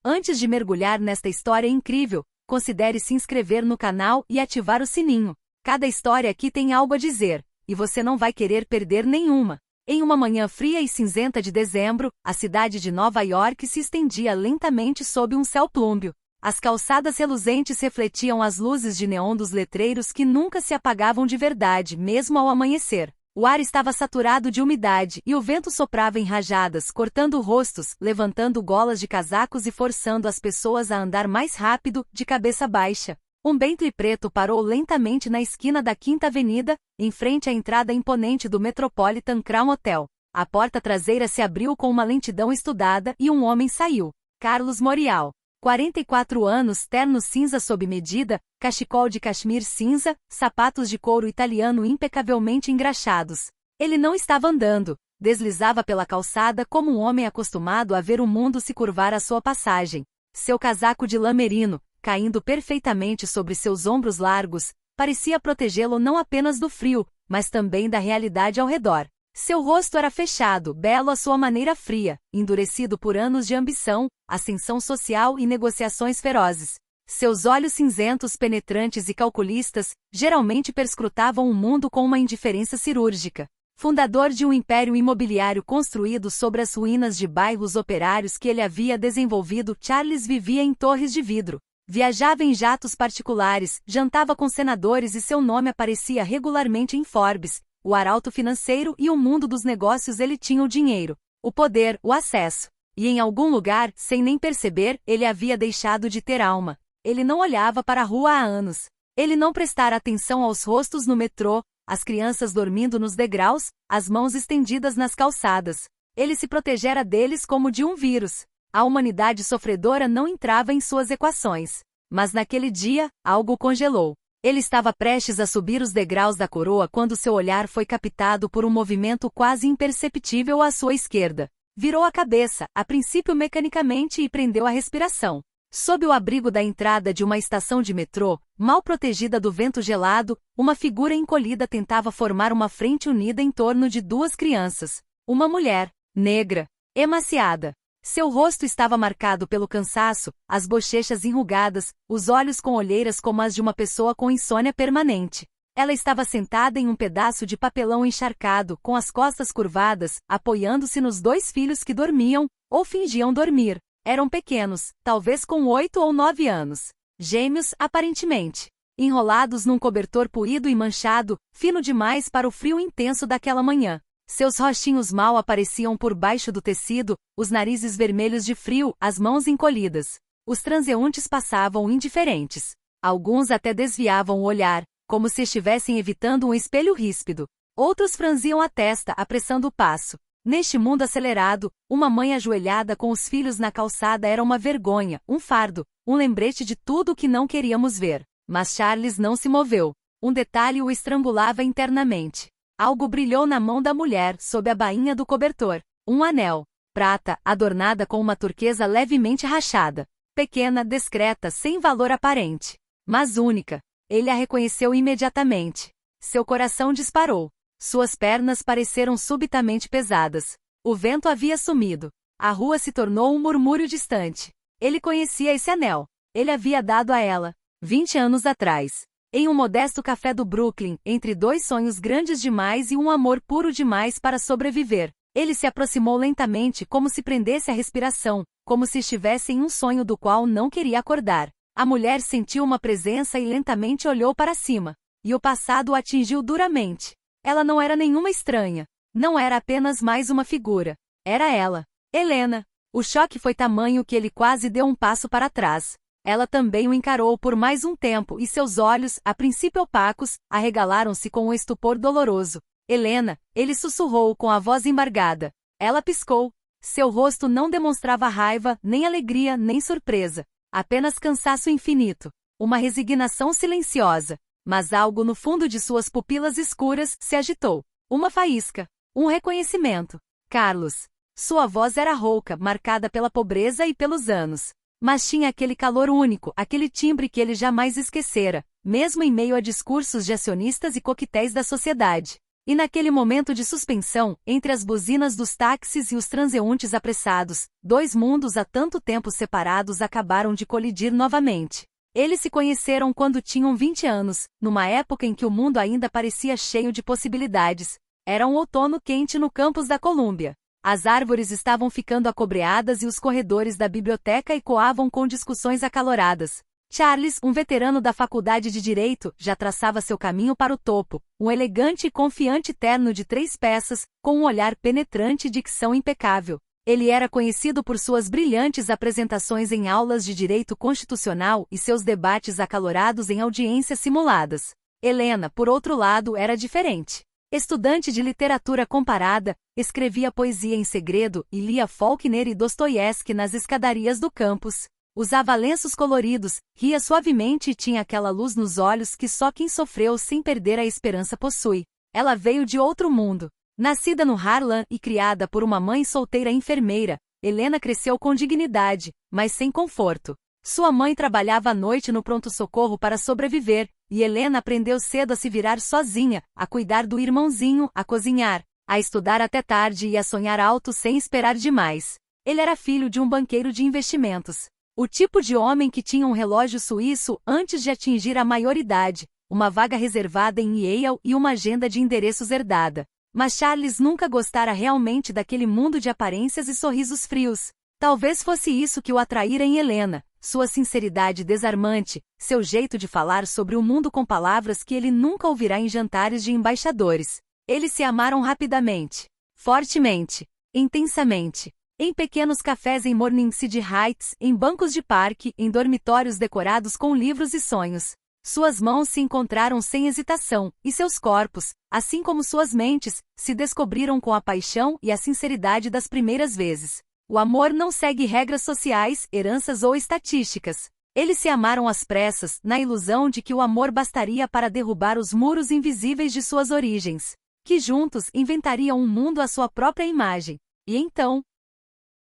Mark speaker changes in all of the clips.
Speaker 1: Antes de mergulhar nesta história incrível, considere se inscrever no canal e ativar o sininho. Cada história aqui tem algo a dizer, e você não vai querer perder nenhuma. Em uma manhã fria e cinzenta de dezembro, a cidade de Nova York se estendia lentamente sob um céu plúmbeo. As calçadas reluzentes refletiam as luzes de neon dos letreiros que nunca se apagavam de verdade, mesmo ao amanhecer. O ar estava saturado de umidade e o vento soprava em rajadas, cortando rostos, levantando golas de casacos e forçando as pessoas a andar mais rápido, de cabeça baixa. Um Bentley preto parou lentamente na esquina da Quinta Avenida, em frente à entrada imponente do Metropolitan Crown Hotel. A porta traseira se abriu com uma lentidão estudada e um homem saiu. Carlos Morial. 44 anos, terno cinza sob medida, cachecol de cachemir cinza, sapatos de couro italiano impecavelmente engraxados. Ele não estava andando, deslizava pela calçada como um homem acostumado a ver o mundo se curvar à sua passagem. Seu casaco de lã merino, caindo perfeitamente sobre seus ombros largos, parecia protegê-lo não apenas do frio, mas também da realidade ao redor. Seu rosto era fechado, belo à sua maneira fria, endurecido por anos de ambição, ascensão social e negociações ferozes. Seus olhos cinzentos penetrantes e calculistas, geralmente perscrutavam o mundo com uma indiferença cirúrgica. Fundador de um império imobiliário construído sobre as ruínas de bairros operários que ele havia desenvolvido, Charles vivia em torres de vidro. Viajava em jatos particulares, jantava com senadores e seu nome aparecia regularmente em Forbes. O arauto financeiro e o mundo dos negócios. Ele tinha o dinheiro, o poder, o acesso. E em algum lugar, sem nem perceber, ele havia deixado de ter alma. Ele não olhava para a rua há anos. Ele não prestara atenção aos rostos no metrô, as crianças dormindo nos degraus, as mãos estendidas nas calçadas. Ele se protegera deles como de um vírus. A humanidade sofredora não entrava em suas equações. Mas naquele dia, algo congelou. Ele estava prestes a subir os degraus da coroa quando seu olhar foi captado por um movimento quase imperceptível à sua esquerda. Virou a cabeça, a princípio mecanicamente, e prendeu a respiração. Sob o abrigo da entrada de uma estação de metrô, mal protegida do vento gelado, uma figura encolhida tentava formar uma frente unida em torno de duas crianças. Uma mulher, negra, emaciada. Seu rosto estava marcado pelo cansaço, as bochechas enrugadas, os olhos com olheiras como as de uma pessoa com insônia permanente. Ela estava sentada em um pedaço de papelão encharcado, com as costas curvadas, apoiando-se nos dois filhos que dormiam, ou fingiam dormir. Eram pequenos, talvez com 8 ou 9 anos. Gêmeos, aparentemente. Enrolados num cobertor poído e manchado, fino demais para o frio intenso daquela manhã. Seus rostinhos mal apareciam por baixo do tecido, os narizes vermelhos de frio, as mãos encolhidas. Os transeuntes passavam indiferentes. Alguns até desviavam o olhar, como se estivessem evitando um espelho ríspido. Outros franziam a testa, apressando o passo. Neste mundo acelerado, uma mãe ajoelhada com os filhos na calçada era uma vergonha, um fardo, um lembrete de tudo o que não queríamos ver. Mas Charles não se moveu. Um detalhe o estrangulava internamente. Algo brilhou na mão da mulher, sob a bainha do cobertor. Um anel. Prata, adornada com uma turquesa levemente rachada. Pequena, discreta, sem valor aparente. Mas única. Ele a reconheceu imediatamente. Seu coração disparou. Suas pernas pareceram subitamente pesadas. O vento havia sumido. A rua se tornou um murmúrio distante. Ele conhecia esse anel. Ele havia dado a ela, 20 anos atrás. Em um modesto café do Brooklyn, entre dois sonhos grandes demais e um amor puro demais para sobreviver. Ele se aproximou lentamente como se prendesse a respiração, como se estivesse em um sonho do qual não queria acordar. A mulher sentiu uma presença e lentamente olhou para cima. E o passado o atingiu duramente. Ela não era nenhuma estranha. Não era apenas mais uma figura. Era ela. Helena. O choque foi tamanho que ele quase deu um passo para trás. Ela também o encarou por mais um tempo e seus olhos, a princípio opacos, arregalaram-se com um estupor doloroso. Helena, ele sussurrou com a voz embargada. Ela piscou. Seu rosto não demonstrava raiva, nem alegria, nem surpresa. Apenas cansaço infinito. Uma resignação silenciosa. Mas algo no fundo de suas pupilas escuras se agitou. Uma faísca. Um reconhecimento. Carlos. Sua voz era rouca, marcada pela pobreza e pelos anos. Mas tinha aquele calor único, aquele timbre que ele jamais esquecera, mesmo em meio a discursos de acionistas e coquetéis da sociedade. E naquele momento de suspensão, entre as buzinas dos táxis e os transeuntes apressados, dois mundos há tanto tempo separados acabaram de colidir novamente. Eles se conheceram quando tinham 20 anos, numa época em que o mundo ainda parecia cheio de possibilidades. Era um outono quente no campus da Colômbia. As árvores estavam ficando acobreadas e os corredores da biblioteca ecoavam com discussões acaloradas. Charles, um veterano da faculdade de Direito, já traçava seu caminho para o topo, um elegante e confiante terno de 3 peças, com um olhar penetrante e dicção impecável. Ele era conhecido por suas brilhantes apresentações em aulas de direito constitucional e seus debates acalorados em audiências simuladas. Helena, por outro lado, era diferente. Estudante de literatura comparada, escrevia poesia em segredo e lia Faulkner e Dostoiévski nas escadarias do campus. Usava lenços coloridos, ria suavemente e tinha aquela luz nos olhos que só quem sofreu sem perder a esperança possui. Ela veio de outro mundo. Nascida no Harlem e criada por uma mãe solteira enfermeira, Helena cresceu com dignidade, mas sem conforto. Sua mãe trabalhava à noite no pronto-socorro para sobreviver, e Helena aprendeu cedo a se virar sozinha, a cuidar do irmãozinho, a cozinhar, a estudar até tarde e a sonhar alto sem esperar demais. Ele era filho de um banqueiro de investimentos. O tipo de homem que tinha um relógio suíço antes de atingir a maioridade, uma vaga reservada em Yale e uma agenda de endereços herdada. Mas Charles nunca gostara realmente daquele mundo de aparências e sorrisos frios. Talvez fosse isso que o atraíra em Helena, sua sinceridade desarmante, seu jeito de falar sobre o mundo com palavras que ele nunca ouvirá em jantares de embaixadores. Eles se amaram rapidamente, fortemente, intensamente. Em pequenos cafés em Morningside Heights, em bancos de parque, em dormitórios decorados com livros e sonhos. Suas mãos se encontraram sem hesitação, e seus corpos, assim como suas mentes, se descobriram com a paixão e a sinceridade das primeiras vezes. O amor não segue regras sociais, heranças ou estatísticas. Eles se amaram às pressas, na ilusão de que o amor bastaria para derrubar os muros invisíveis de suas origens. Que juntos inventariam um mundo à sua própria imagem. E então,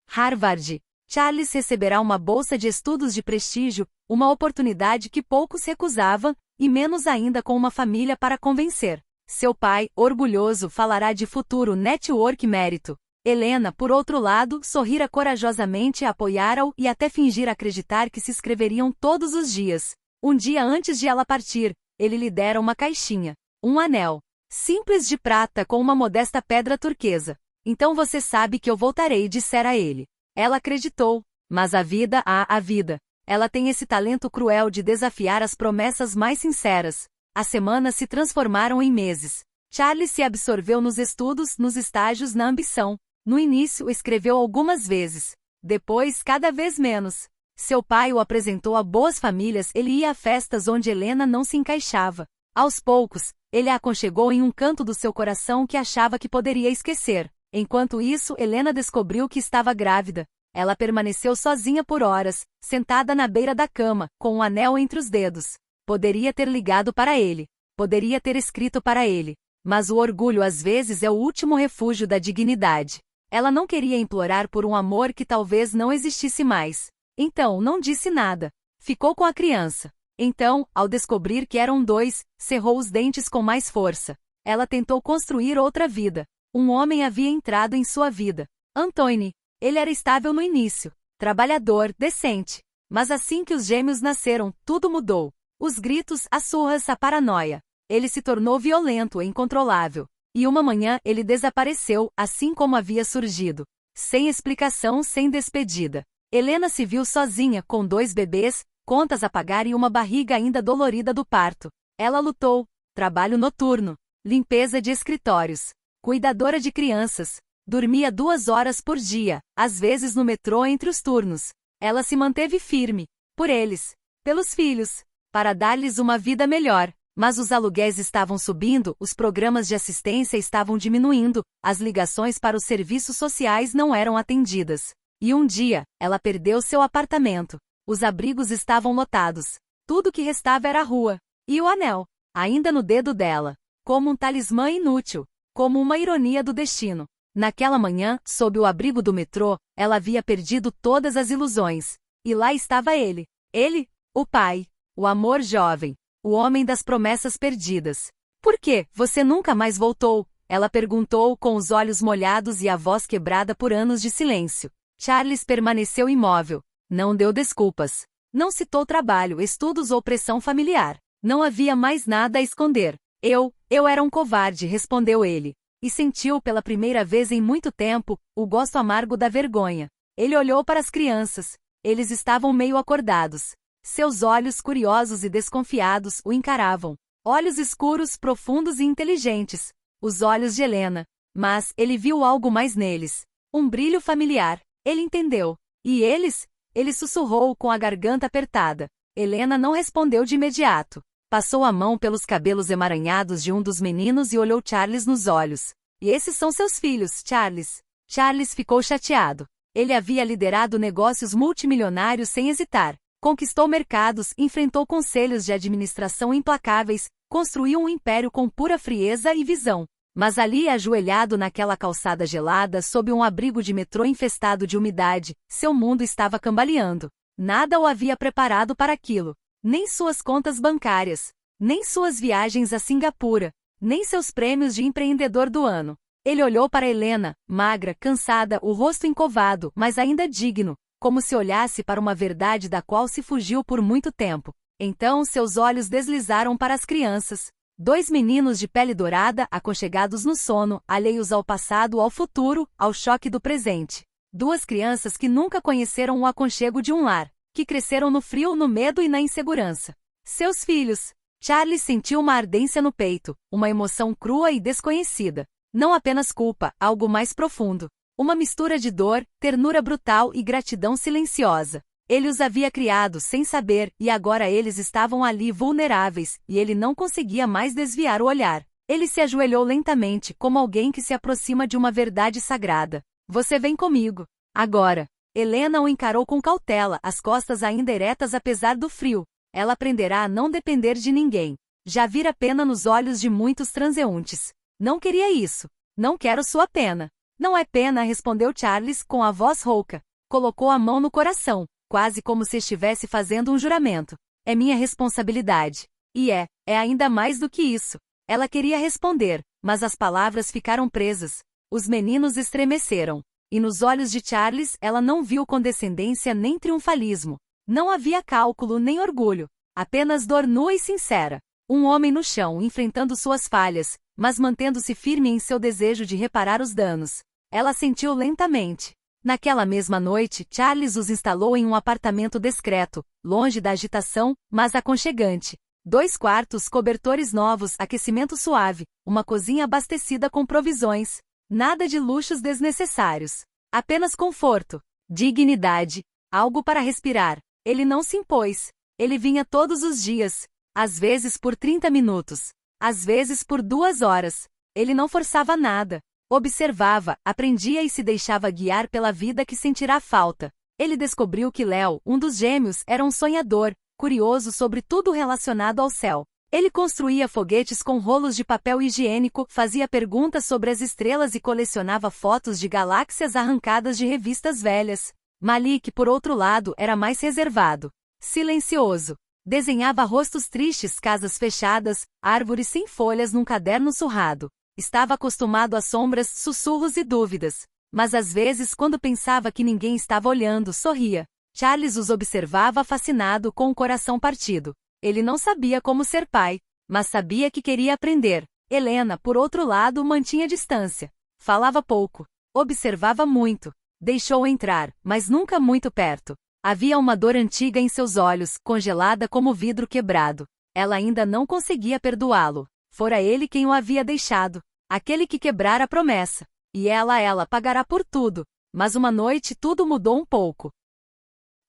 Speaker 1: Harvard. Charles receberá uma bolsa de estudos de prestígio, uma oportunidade que poucos recusavam, e menos ainda com uma família para convencer. Seu pai, orgulhoso, falará de futuro network mérito. Helena, por outro lado, sorrira corajosamente a apoiá-o e até fingir acreditar que se escreveriam todos os dias. Um dia antes de ela partir, ele lhe dera uma caixinha. Um anel. Simples de prata com uma modesta pedra turquesa. Então você sabe que eu voltarei, dissera ele. Ela acreditou, mas a vida, a vida. Ela tem esse talento cruel de desafiar as promessas mais sinceras. As semanas se transformaram em meses. Charles se absorveu nos estudos, nos estágios, na ambição. No início, escreveu algumas vezes. Depois, cada vez menos. Seu pai o apresentou a boas famílias, ele ia a festas onde Helena não se encaixava. Aos poucos, ele a aconchegou em um canto do seu coração que achava que poderia esquecer. Enquanto isso, Helena descobriu que estava grávida. Ela permaneceu sozinha por horas, sentada na beira da cama, com um anel entre os dedos. Poderia ter ligado para ele. Poderia ter escrito para ele. Mas o orgulho às vezes é o último refúgio da dignidade. Ela não queria implorar por um amor que talvez não existisse mais. Então, não disse nada. Ficou com a criança. Então, ao descobrir que eram 2, cerrou os dentes com mais força. Ela tentou construir outra vida. Um homem havia entrado em sua vida. Antoine. Ele era estável no início. Trabalhador, decente. Mas assim que os gêmeos nasceram, tudo mudou. Os gritos, as surras, a paranoia. Ele se tornou violento e incontrolável. E uma manhã ele desapareceu, assim como havia surgido. Sem explicação, sem despedida. Helena se viu sozinha, com 2 bebês, contas a pagar e uma barriga ainda dolorida do parto. Ela lutou. Trabalho noturno. Limpeza de escritórios. Cuidadora de crianças. Dormia 2 horas por dia, às vezes no metrô entre os turnos. Ela se manteve firme. Por eles. Pelos filhos. Para dar-lhes uma vida melhor. Mas os aluguéis estavam subindo, os programas de assistência estavam diminuindo, as ligações para os serviços sociais não eram atendidas. E um dia, ela perdeu seu apartamento. Os abrigos estavam lotados. Tudo que restava era a rua. E o anel. Ainda no dedo dela. Como um talismã inútil. Como uma ironia do destino. Naquela manhã, sob o abrigo do metrô, ela havia perdido todas as ilusões. E lá estava ele. Ele, o pai. O amor jovem. O homem das promessas perdidas. Por que você nunca mais voltou? Ela perguntou com os olhos molhados e a voz quebrada por anos de silêncio. Charles permaneceu imóvel. Não deu desculpas. Não citou trabalho, estudos ou pressão familiar. Não havia mais nada a esconder. Eu era um covarde, respondeu ele. E sentiu pela primeira vez em muito tempo o gosto amargo da vergonha. Ele olhou para as crianças. Eles estavam meio acordados. Seus olhos curiosos e desconfiados o encaravam. Olhos escuros, profundos e inteligentes. Os olhos de Helena. Mas ele viu algo mais neles. Um brilho familiar. Ele entendeu. E eles? Ele sussurrou com a garganta apertada. Helena não respondeu de imediato. Passou a mão pelos cabelos emaranhados de um dos meninos e olhou Charles nos olhos. E esses são seus filhos, Charles. Charles ficou chateado. Ele havia liderado negócios multimilionários sem hesitar. Conquistou mercados, enfrentou conselhos de administração implacáveis, construiu um império com pura frieza e visão. Mas ali, ajoelhado naquela calçada gelada, sob um abrigo de metrô infestado de umidade, seu mundo estava cambaleando. Nada o havia preparado para aquilo. Nem suas contas bancárias, nem suas viagens a Singapura, nem seus prêmios de empreendedor do ano. Ele olhou para Helena, magra, cansada, o rosto encovado, mas ainda digno, como se olhasse para uma verdade da qual se fugiu por muito tempo. Então seus olhos deslizaram para as crianças. 2 meninos de pele dourada, aconchegados no sono, alheios ao passado, ao futuro, ao choque do presente. 2 crianças que nunca conheceram o aconchego de um lar, que cresceram no frio, no medo e na insegurança. Seus filhos. Charles sentiu uma ardência no peito, uma emoção crua e desconhecida. Não apenas culpa, algo mais profundo. Uma mistura de dor, ternura brutal e gratidão silenciosa. Ele os havia criado sem saber, e agora eles estavam ali vulneráveis, e ele não conseguia mais desviar o olhar. Ele se ajoelhou lentamente, como alguém que se aproxima de uma verdade sagrada. Você vem comigo. Agora. Helena o encarou com cautela, as costas ainda eretas apesar do frio. Ela aprenderá a não depender de ninguém. Já vira pena nos olhos de muitos transeuntes. Não queria isso. Não quero sua pena. Não é pena, respondeu Charles com a voz rouca. Colocou a mão no coração, quase como se estivesse fazendo um juramento. É minha responsabilidade. E é ainda mais do que isso. Ela queria responder, mas as palavras ficaram presas. Os meninos estremeceram. E nos olhos de Charles ela não viu condescendência nem triunfalismo. Não havia cálculo nem orgulho. Apenas dor nua e sincera. Um homem no chão enfrentando suas falhas, mas mantendo-se firme em seu desejo de reparar os danos. Ela sentiu lentamente. Naquela mesma noite, Charles os instalou em um apartamento discreto, longe da agitação, mas aconchegante. 2 quartos, cobertores novos, aquecimento suave, uma cozinha abastecida com provisões. Nada de luxos desnecessários. Apenas conforto, dignidade, algo para respirar. Ele não se impôs. Ele vinha todos os dias, às vezes por 30 minutos, às vezes por 2 horas. Ele não forçava nada. Observava, aprendia e se deixava guiar pela vida que sentirá falta. Ele descobriu que Léo, um dos gêmeos, era um sonhador, curioso sobre tudo relacionado ao céu. Ele construía foguetes com rolos de papel higiênico, fazia perguntas sobre as estrelas e colecionava fotos de galáxias arrancadas de revistas velhas. Malik, por outro lado, era mais reservado. Silencioso. Desenhava rostos tristes, casas fechadas, árvores sem folhas num caderno surrado. Estava acostumado a sombras, sussurros e dúvidas. Mas às vezes, quando pensava que ninguém estava olhando, sorria. Charles os observava fascinado, com o coração partido. Ele não sabia como ser pai, mas sabia que queria aprender. Helena, por outro lado, mantinha distância. Falava pouco. Observava muito. Deixou entrar, mas nunca muito perto. Havia uma dor antiga em seus olhos, congelada como vidro quebrado. Ela ainda não conseguia perdoá-lo. Fora ele quem o havia deixado. Aquele que quebrara a promessa. E ela pagará por tudo. Mas uma noite tudo mudou um pouco.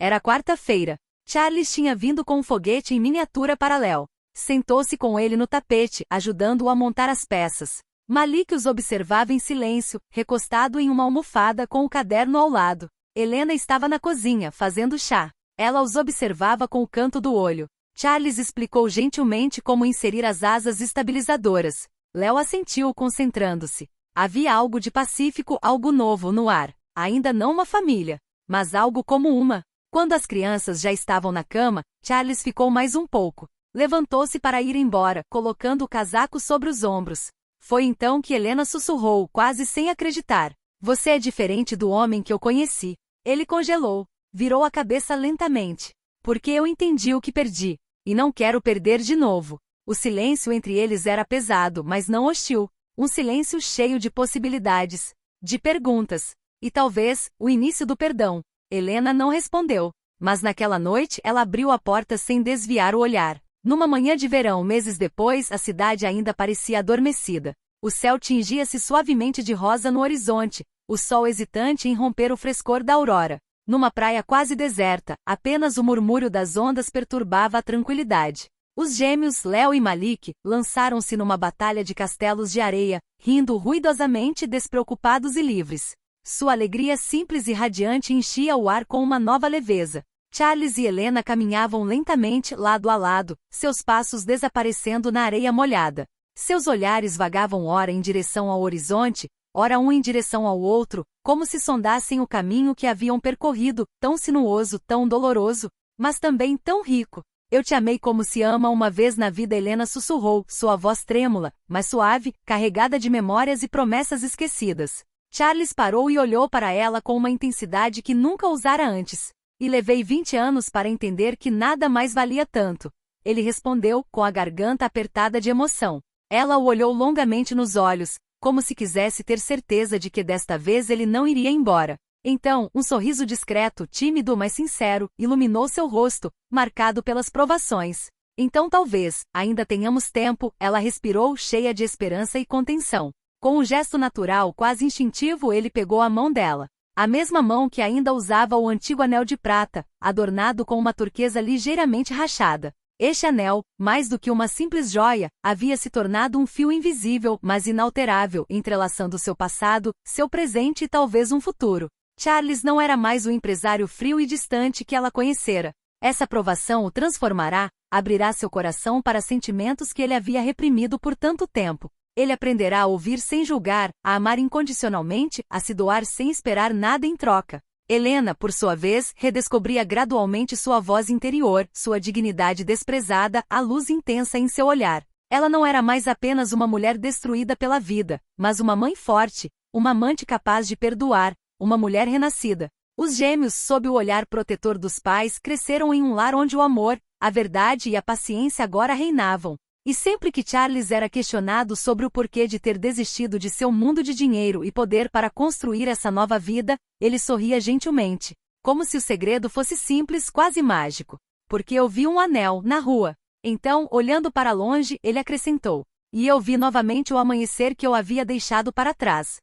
Speaker 1: Era quarta-feira. Charles tinha vindo com um foguete em miniatura para Léo. Sentou-se com ele no tapete, ajudando-o a montar as peças. Malik os observava em silêncio, recostado em uma almofada com o caderno ao lado. Helena estava na cozinha, fazendo chá. Ela os observava com o canto do olho. Charles explicou gentilmente como inserir as asas estabilizadoras. Léo assentiu, concentrando-se. Havia algo de pacífico, algo novo no ar. Ainda não uma família, mas algo como uma. Quando as crianças já estavam na cama, Charles ficou mais um pouco. Levantou-se para ir embora, colocando o casaco sobre os ombros. Foi então que Helena sussurrou, quase sem acreditar. Você é diferente do homem que eu conheci. Ele congelou. Virou a cabeça lentamente. Porque eu entendi o que perdi. E não quero perder de novo. O silêncio entre eles era pesado, mas não hostil. Um silêncio cheio de possibilidades. De perguntas. E talvez, o início do perdão. Helena não respondeu. Mas naquela noite ela abriu a porta sem desviar o olhar. Numa manhã de verão meses depois, a cidade ainda parecia adormecida. O céu tingia-se suavemente de rosa no horizonte, o sol hesitante em romper o frescor da aurora. Numa praia quase deserta, apenas o murmúrio das ondas perturbava a tranquilidade. Os gêmeos, Léo e Malik, lançaram-se numa batalha de castelos de areia, rindo ruidosamente, despreocupados e livres. Sua alegria simples e radiante enchia o ar com uma nova leveza. Charles e Helena caminhavam lentamente lado a lado, seus passos desaparecendo na areia molhada. Seus olhares vagavam ora em direção ao horizonte, ora um em direção ao outro, como se sondassem o caminho que haviam percorrido, tão sinuoso, tão doloroso, mas também tão rico. Eu te amei como se ama uma vez na vida, Helena sussurrou, sua voz trêmula, mas suave, carregada de memórias e promessas esquecidas. Charles parou e olhou para ela com uma intensidade que nunca ousara antes. E levei 20 anos para entender que nada mais valia tanto. Ele respondeu, com a garganta apertada de emoção. Ela o olhou longamente nos olhos, como se quisesse ter certeza de que desta vez ele não iria embora. Então, um sorriso discreto, tímido mas sincero, iluminou seu rosto, marcado pelas provações. Então talvez, ainda tenhamos tempo, ela respirou, cheia de esperança e contenção. Com um gesto natural, quase instintivo, ele pegou a mão dela. A mesma mão que ainda usava o antigo anel de prata, adornado com uma turquesa ligeiramente rachada. Este anel, mais do que uma simples joia, havia se tornado um fio invisível, mas inalterável, entrelaçando seu passado, seu presente e talvez um futuro. Charles não era mais o empresário frio e distante que ela conhecera. Essa provação o transformará, abrirá seu coração para sentimentos que ele havia reprimido por tanto tempo. Ele aprenderá a ouvir sem julgar, a amar incondicionalmente, a se doar sem esperar nada em troca. Helena, por sua vez, redescobria gradualmente sua voz interior, sua dignidade desprezada, a luz intensa em seu olhar. Ela não era mais apenas uma mulher destruída pela vida, mas uma mãe forte, uma amante capaz de perdoar, uma mulher renascida. Os gêmeos, sob o olhar protetor dos pais, cresceram em um lar onde o amor, a verdade e a paciência agora reinavam. E sempre que Charles era questionado sobre o porquê de ter desistido de seu mundo de dinheiro e poder para construir essa nova vida, ele sorria gentilmente, como se o segredo fosse simples, quase mágico. Porque eu vi um anel na rua. Então, olhando para longe, ele acrescentou. E eu vi novamente o amanhecer que eu havia deixado para trás.